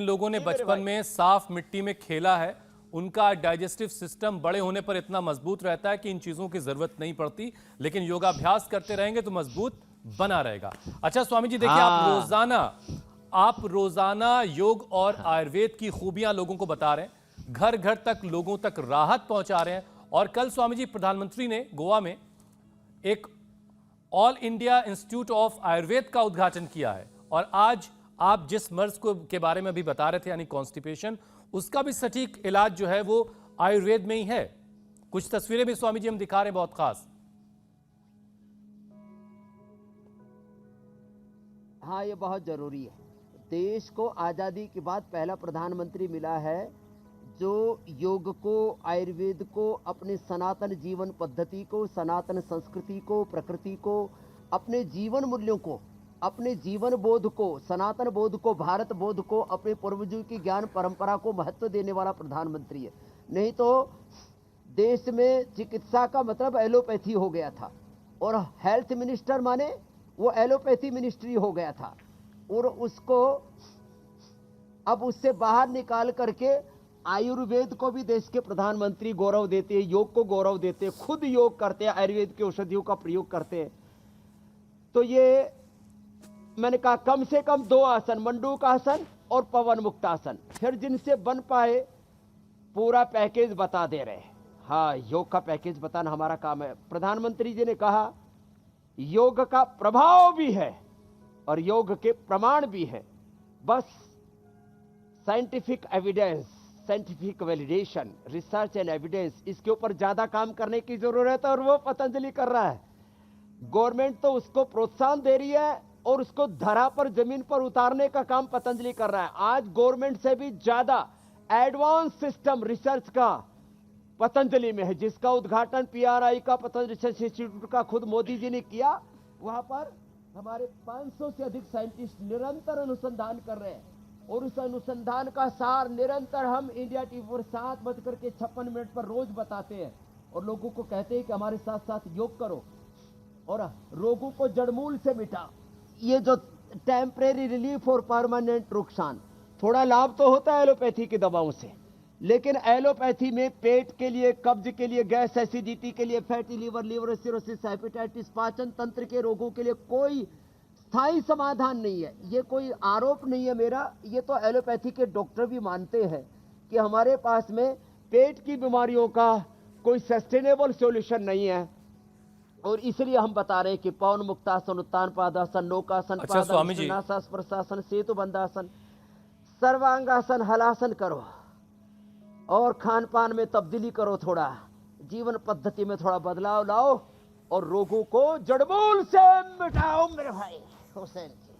लोगों ने बचपन में साफ मिट्टी में खेला है, उनका डाइजेस्टिव सिस्टम बड़े होने पर इतना मजबूत रहता है कि इन चीजों की जरूरत नहीं पड़ती, लेकिन योगाभ्यास करते रहेंगे तो मजबूत बना रहेगा। अच्छा स्वामी जी, देखिए आप रोजाना योग और आयुर्वेद की खूबियां लोगों को बता रहे हैं, घर घर तक लोगों तक राहत पहुंचा रहे हैं। और कल स्वामी जी प्रधानमंत्री ने गोवा में एक all India institute of Ayurveda का उद्घाटन किया है। और आज आप जिस मर्ज को के बारे में अभी बता रहे थे, यानी कॉन्स्टिपेशन, उसका भी सटीक इलाज जो है वो आयुर्वेद में ही है। कुछ तस्वीरें भी स्वामी जी हम दिखा रहे हैं बहुत खास। हाँ, ये बहुत जरूरी है। देश को आजादी के बाद पहला प्रधानमंत्री मिला है जो योग को, आयुर्वेद को, अपने सनातन जीवन पद्धति को, सनातन संस्कृति को, प्रकृति को, अपने जीवन मूल्यों को, अपने जीवन बोध को, सनातन बोध को, भारत बोध को, अपने पूर्वजों की ज्ञान परंपरा को महत्व देने वाला प्रधानमंत्री है। नहीं तो देश में चिकित्सा का मतलब एलोपैथी हो गया था, और हेल्थ मिनिस्टर माने वो एलोपैथी मिनिस्ट्री हो गया था। और उसको अब उससे बाहर निकाल करके आयुर्वेद को भी देश के प्रधानमंत्री गौरव देते हैं, योग को गौरव देते हैं, खुद योग करते हैं, आयुर्वेद की औषधियों का प्रयोग करते हैं। तो ये मैंने कहा कम से कम 2 आसन, मंडूक आसन और पवन मुक्तासन, फिर जिनसे बन पाए पूरा पैकेज बता दे रहे हैं। हाँ, योग का पैकेज बताना हमारा काम है। प्रधानमंत्री जी ने कहा योग का प्रभाव भी है और योग के प्रमाण भी है, बस scientific evidence, scientific validation, research and evidence, इसके ऊपर ज्यादा काम करने की जरूरत है। और वो पतंजलि कर रहा है। गवर्नमेंट तो उसको प्रोत्साहन दे रही है और उसको धरा पर, जमीन पर उतारने का काम पतंजलि कर रहा है। आज गवर्नमेंट से भी ज्यादा एडवांस सिस्टम रिसर्च का पतंजलि में है, जिसका उद्घाटन पीआरआई का, पतंजलि रिसर्च इंस्टीट्यूट का, खुद मोदी जी ने किया। वहां पर हमारे 500 से अधिक साइंटिस्ट निरंतर अनुसंधान कर रहे हैं, और उस अनुसंधान का सार निरंतर हम इंडिया टीवी पर 7:56 पर रोज बताते हैं, और लोगों को कहते हैं कि हमारे साथ साथ योग करो और रोगों को जड़मूल से मिटा। ये जो टेम्परेरी रिलीफ और परमानेंट नुकसान, थोड़ा लाभ तो होता है एलोपैथी की दवाओं से, लेकिन एलोपैथी में पेट के लिए, कब्ज के लिए, गैस एसिडिटी के लिए, fatty liver, liver cirrhosis, hepatitis, पाचन तंत्र के रोगों के लिए कोई स्थायी समाधान नहीं है। ये कोई आरोप नहीं है मेरा, ये तो एलोपैथी के डॉक्टर भी मानते हैं कि हमारे पास में पेट की बीमारियों का कोई सस्टेनेबल सॉल्यूशन नहीं है। और इसलिए हम बता रहे हैं कि पवन मुक्तासन, उत्तान पादासन, नौकासन, पादासन, प्रशासन, सेतु बंधासन, सर्वांगासन, हलासन करो, और खान पान में तब्दीली करो, थोड़ा जीवन पद्धति में थोड़ा बदलाव लाओ, और रोगों को जड़मूल से मिटाओ मेरे भाई हुसैन जी।